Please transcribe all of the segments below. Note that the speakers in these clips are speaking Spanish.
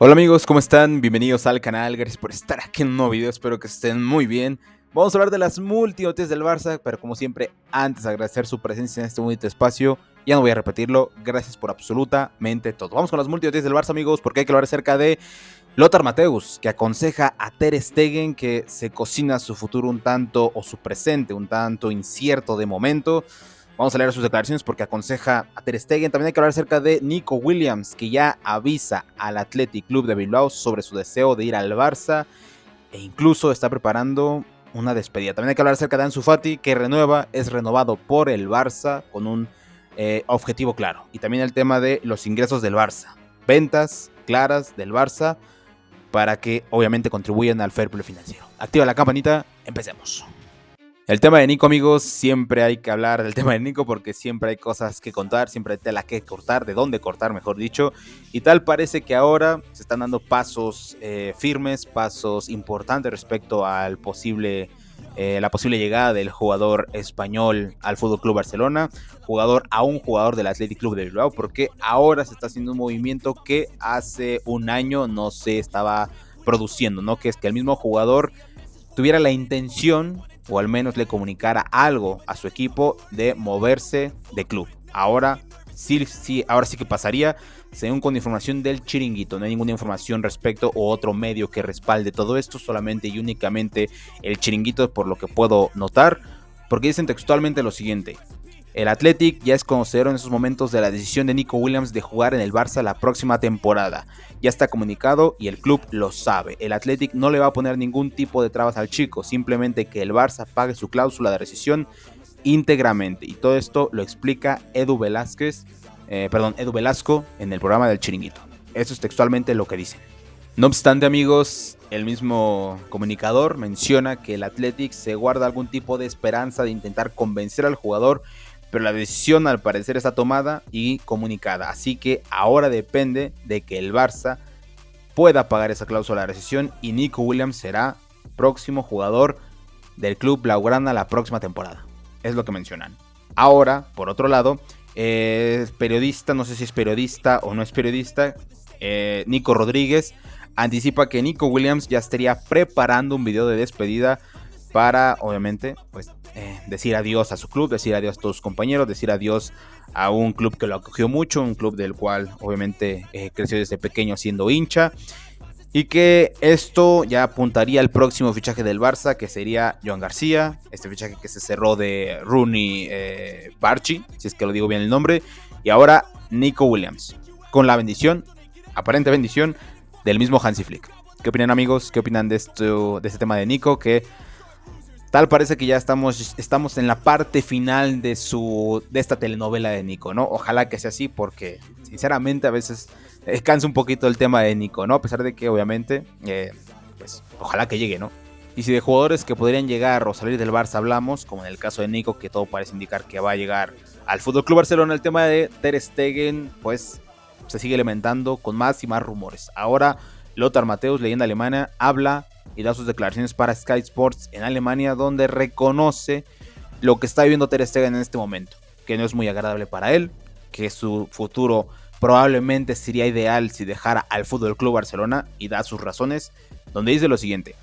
Hola amigos, ¿cómo están? Bienvenidos al canal, gracias por estar aquí en un nuevo video, espero que estén muy bien. Vamos a hablar de las multinoticias del Barça, pero como siempre, antes de agradecer su presencia en este bonito espacio, ya no voy a repetirlo, gracias por absolutamente todo. Vamos con las multinoticias del Barça, amigos, porque hay que hablar acerca de Lothar Matthäus, que aconseja a Ter Stegen que se cocina su futuro un tanto, o su presente un tanto incierto de momento. Vamos a leer sus declaraciones porque aconseja a Ter Stegen. También hay que hablar acerca de Nico Williams, que ya avisa al Athletic Club de Bilbao sobre su deseo de ir al Barça e incluso está preparando una despedida. También hay que hablar acerca de Ansu Fati, que es renovado por el Barça con un objetivo claro. Y también el tema de los ingresos del Barça. Ventas claras del Barça para que obviamente contribuyan al fair play financiero. Activa la campanita, empecemos. El tema de Nico, amigos, siempre hay que hablar del tema de Nico porque siempre hay cosas que contar, siempre hay tela que cortar, de dónde cortar, mejor dicho. Y tal parece que ahora se están dando pasos firmes, pasos importantes respecto al la posible llegada del jugador español al FC Barcelona, jugador del Athletic Club de Bilbao, porque ahora se está haciendo un movimiento que hace un año no se estaba produciendo, ¿no? Que es que el mismo jugador tuviera la intención, o al menos le comunicara algo a su equipo de moverse de club. Ahora sí que pasaría, según con información del Chiringuito. No hay ninguna información respecto o otro medio que respalde todo esto, solamente y únicamente el Chiringuito, por lo que puedo notar, porque dicen textualmente lo siguiente: el Athletic ya es conocedor en esos momentos de la decisión de Nico Williams de jugar en el Barça la próxima temporada. Ya está comunicado y el club lo sabe. El Athletic no le va a poner ningún tipo de trabas al chico, simplemente que el Barça pague su cláusula de rescisión íntegramente. Y todo esto lo explica Edu Velasco en el programa del Chiringuito. Eso es textualmente lo que dicen. No obstante, amigos, el mismo comunicador menciona que el Athletic se guarda algún tipo de esperanza de intentar convencer al jugador, pero la decisión al parecer está tomada y comunicada, así que ahora depende de que el Barça pueda pagar esa cláusula de rescisión y Nico Williams será próximo jugador del club blaugrana la próxima temporada. Es lo que mencionan. Ahora, por otro lado, periodista, no sé si es periodista o no es periodista, Nico Rodríguez anticipa que Nico Williams ya estaría preparando un video de despedida para, obviamente, pues decir adiós a su club, decir adiós a todos sus compañeros, decir adiós a un club que lo acogió mucho, un club del cual obviamente creció desde pequeño siendo hincha, y que esto ya apuntaría al próximo fichaje del Barça, que sería Joan García, este fichaje que se cerró de Rooney Barchi, si es que lo digo bien el nombre, y ahora Nico Williams, con la bendición, aparente bendición, del mismo Hansi Flick. ¿Qué opinan, amigos? ¿Qué opinan de este tema de Nico? Que tal parece que ya estamos en la parte final de esta telenovela de Nico, ¿no? Ojalá que sea así porque, sinceramente, a veces cansa un poquito el tema de Nico, ¿no? A pesar de que, obviamente, pues ojalá que llegue, ¿no? Y si de jugadores que podrían llegar o salir del Barça hablamos, como en el caso de Nico, que todo parece indicar que va a llegar al FC Barcelona, el tema de Ter Stegen, pues se sigue alimentando con más y más rumores. Ahora Lothar Matthäus, leyenda alemana, habla y da sus declaraciones para Sky Sports en Alemania, donde reconoce lo que está viviendo Ter Stegen en este momento, que no es muy agradable para él, que su futuro probablemente sería ideal si dejara al FC Barcelona, y da sus razones, donde dice lo siguiente: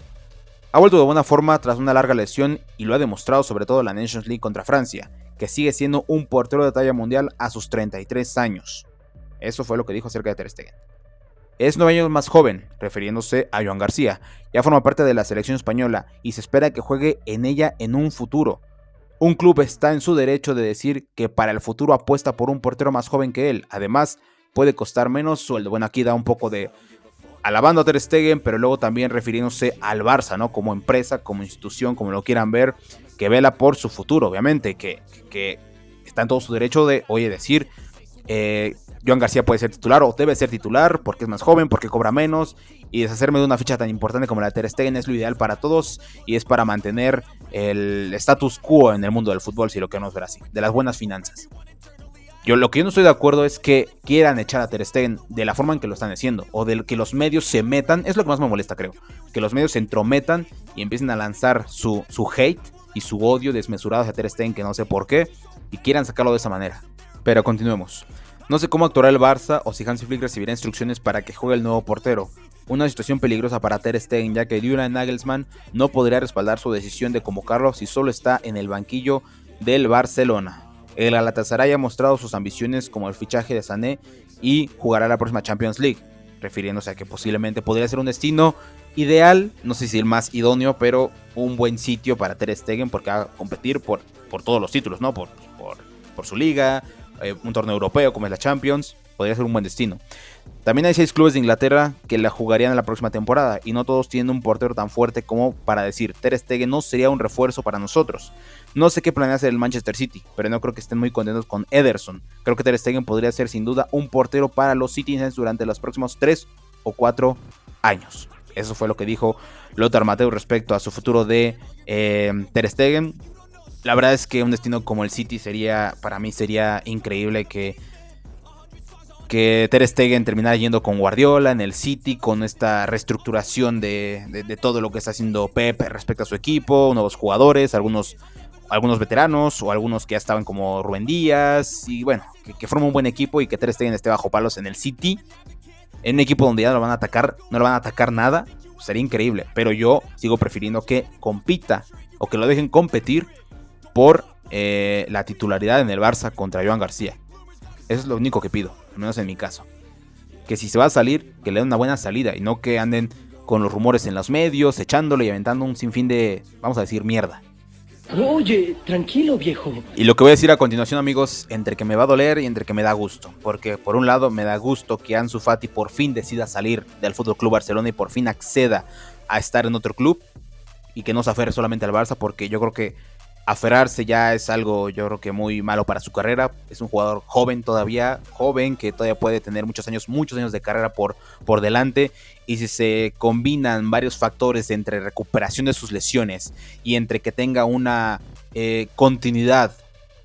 ha vuelto de buena forma tras una larga lesión y lo ha demostrado sobre todo en la Nations League contra Francia, que sigue siendo un portero de talla mundial a sus 33 años. Eso fue lo que dijo acerca de Ter Stegen. Es 9 años más joven, refiriéndose a Joan García. Ya forma parte de la selección española y se espera que juegue en ella en un futuro. Un club está en su derecho de decir que para el futuro apuesta por un portero más joven que él. Además, puede costar menos sueldo. Bueno, aquí da un poco de alabando a Ter Stegen, pero luego también refiriéndose al Barça, ¿no? Como empresa, como institución, como lo quieran ver, que vela por su futuro, obviamente, que está en todo su derecho de, decir, Joan García puede ser titular o debe ser titular porque es más joven, porque cobra menos, y deshacerme de una ficha tan importante como la de Ter Stegen es lo ideal para todos y es para mantener el status quo en el mundo del fútbol, si lo queremos ver así, de las buenas finanzas. Lo que yo no estoy de acuerdo es que quieran echar a Ter Stegen de la forma en que lo están haciendo, o de que los medios se metan, es lo que más me molesta, creo, que los medios se entrometan y empiecen a lanzar su hate y su odio desmesurado hacia Ter Stegen, que no sé por qué, y quieran sacarlo de esa manera. Pero continuemos. No sé cómo actuará el Barça o si Hansi Flick recibirá instrucciones para que juegue el nuevo portero. Una situación peligrosa para Ter Stegen, ya que Julian Nagelsmann no podría respaldar su decisión de convocarlo si solo está en el banquillo del Barcelona. El Galatasaray ha mostrado sus ambiciones como el fichaje de Sané y jugará la próxima Champions League, refiriéndose a que posiblemente podría ser un destino ideal, no sé si el más idóneo, pero un buen sitio para Ter Stegen porque va a competir por todos los títulos, ¿no? Por su liga, un torneo europeo como es la Champions, podría ser un buen destino. También hay 6 clubes de Inglaterra que la jugarían en la próxima temporada y no todos tienen un portero tan fuerte como para decir Ter Stegen no sería un refuerzo para nosotros. No sé qué planea hacer el Manchester City, pero no creo que estén muy contentos con Ederson. Creo que Ter Stegen podría ser sin duda un portero para los Citizens durante los próximos 3 o 4 años. Eso fue lo que dijo Lothar Matthäus respecto a su futuro de Ter Stegen. La verdad es que un destino como el City para mí sería increíble que Ter Stegen terminara yendo con Guardiola en el City, con esta reestructuración de todo lo que está haciendo Pep respecto a su equipo, nuevos jugadores, algunos veteranos o algunos que ya estaban como Rubén Díaz, y bueno, que forma un buen equipo y que Ter Stegen esté bajo palos en el City, en un equipo donde ya no lo van a atacar nada, sería increíble, pero yo sigo prefiriendo que compita o que lo dejen competir por la titularidad en el Barça contra Joan García. Eso es lo único que pido, al menos en mi caso. Que si se va a salir, que le den una buena salida y no que anden con los rumores en los medios, echándole y aventando un sinfín de, vamos a decir, mierda. Oye, tranquilo, viejo. Y lo que voy a decir a continuación, amigos, entre que me va a doler y entre que me da gusto. Porque por un lado me da gusto que Ansu Fati por fin decida salir del FC Barcelona y por fin acceda a estar en otro club y que no se aferre solamente al Barça, porque yo creo que aferrarse ya es algo, yo creo que muy malo para su carrera. Es un jugador joven que todavía puede tener muchos años de carrera por delante. Y si se combinan varios factores entre recuperación de sus lesiones y entre que tenga una continuidad,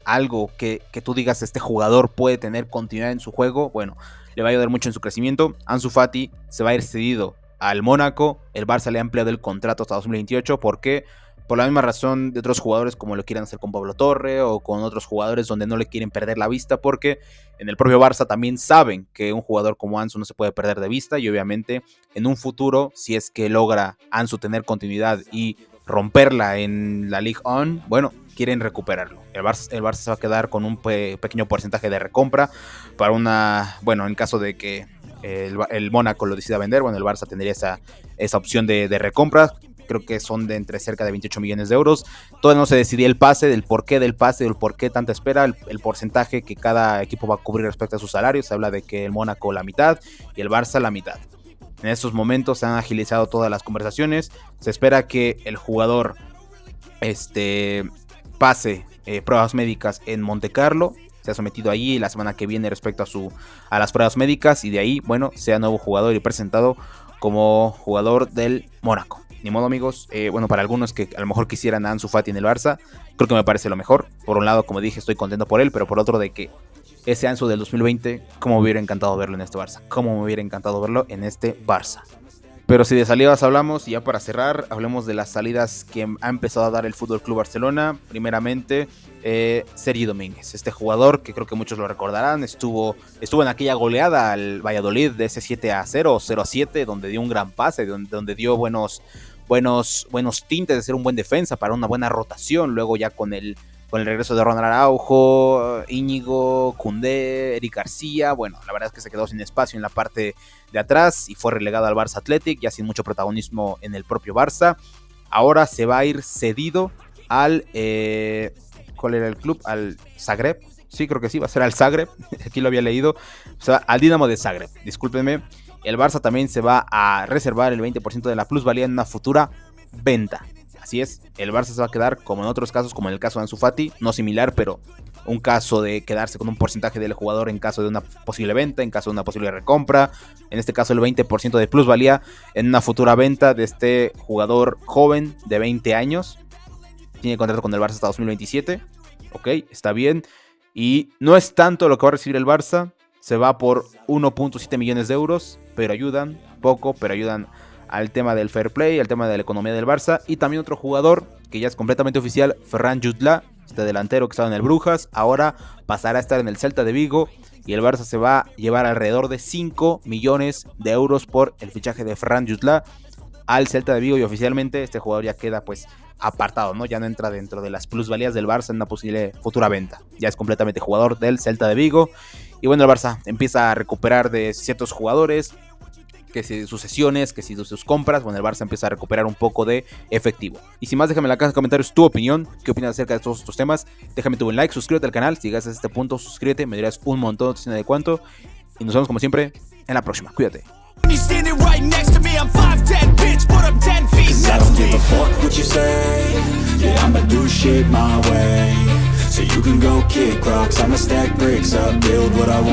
algo que tú digas este jugador puede tener continuidad en su juego, bueno, le va a ayudar mucho en su crecimiento. Ansu Fati se va a ir cedido al Mónaco. El Barça le ha ampliado el contrato hasta 2028. ¿Por qué? Por la misma razón de otros jugadores como lo quieran hacer con Pablo Torre o con otros jugadores donde no le quieren perder la vista, porque en el propio Barça también saben que un jugador como Ansu no se puede perder de vista y obviamente en un futuro, si es que logra Ansu tener continuidad y romperla en la Ligue 1, bueno, quieren recuperarlo. El Barça se va a quedar con un pequeño porcentaje de recompra para en caso de que el Mónaco lo decida vender, bueno, el Barça tendría esa opción de recompra. Creo que son de entre cerca de 28 millones de euros. Todavía no se decidía el pase, del porqué del pase, del por qué tanta espera, el porcentaje que cada equipo va a cubrir respecto a sus salarios. Se habla de que el Mónaco la mitad y el Barça la mitad. En estos momentos se han agilizado todas las conversaciones. Se espera que el jugador pase pruebas médicas en Montecarlo. Se ha sometido allí la semana que viene respecto a las pruebas médicas y de ahí, bueno, sea nuevo jugador y presentado como jugador del Mónaco. Ni modo, amigos, para algunos que a lo mejor quisieran a Ansu Fati en el Barça, creo que me parece lo mejor. Por un lado, como dije, estoy contento por él, pero por otro de que ese Ansu del 2020, cómo me hubiera encantado verlo en este Barça. Cómo me hubiera encantado verlo en este Barça. Pero si de salidas hablamos, y ya para cerrar, hablemos de las salidas que ha empezado a dar el FC Barcelona. Primeramente, Sergi Domínguez, este jugador que creo que muchos lo recordarán, estuvo en aquella goleada al Valladolid de ese 7-0 o 0-7, donde dio un gran pase, donde dio buenos tintes de ser un buen defensa para una buena rotación. Luego ya con el regreso de Ronald Araujo, Íñigo, Koundé, Eric García, bueno, la verdad es que se quedó sin espacio en la parte de atrás y fue relegado al Barça Athletic, ya sin mucho protagonismo en el propio Barça. Ahora se va a ir cedido al ¿cuál era el club? Al Zagreb. Sí, creo que sí, va a ser al Zagreb. Aquí lo había leído. O sea, al Dinamo de Zagreb. Discúlpenme. El Barça también se va a reservar el 20% de la plusvalía en una futura venta. Así es, el Barça se va a quedar como en otros casos, como en el caso de Ansu Fati, no similar, pero un caso de quedarse con un porcentaje del jugador en caso de una posible venta, en caso de una posible recompra. En este caso el 20% de plusvalía en una futura venta de este jugador joven de 20 años. Tiene contrato con el Barça hasta 2027. Ok, está bien. Y no es tanto lo que va a recibir el Barça. Se va por 1.7 millones de euros. Pero ayudan poco, pero ayudan al tema del fair play, al tema de la economía del Barça. Y también otro jugador que ya es completamente oficial, Ferran Jutla, este delantero que estaba en el Brujas. Ahora pasará a estar en el Celta de Vigo. y el Barça se va a llevar alrededor de 5 millones de euros por el fichaje de Ferran Jutgla al Celta de Vigo, y oficialmente este jugador ya queda pues apartado, ¿no? Ya no entra dentro de las plusvalías del Barça en una posible futura venta. Ya es completamente jugador del Celta de Vigo. Y bueno, el Barça empieza a recuperar de ciertos jugadores, que si de sus sesiones, que si de sus compras. Bueno, el Barça empieza a recuperar un poco de efectivo. Y sin más, déjame en la caja de comentarios tu opinión. ¿Qué opinas acerca de todos estos temas? Déjame tu buen like, suscríbete al canal. Si llegas a este punto, suscríbete, me dirás un montón de cuánto. Y nos vemos como siempre en la próxima. Cuídate. He's standing right next to me. I'm 5'10", bitch, but I'm 10 feet next to me. I don't give a fuck what you say. Yeah, I'ma do shit my way. So you can go kick rocks. I'ma stack bricks up, build what I want.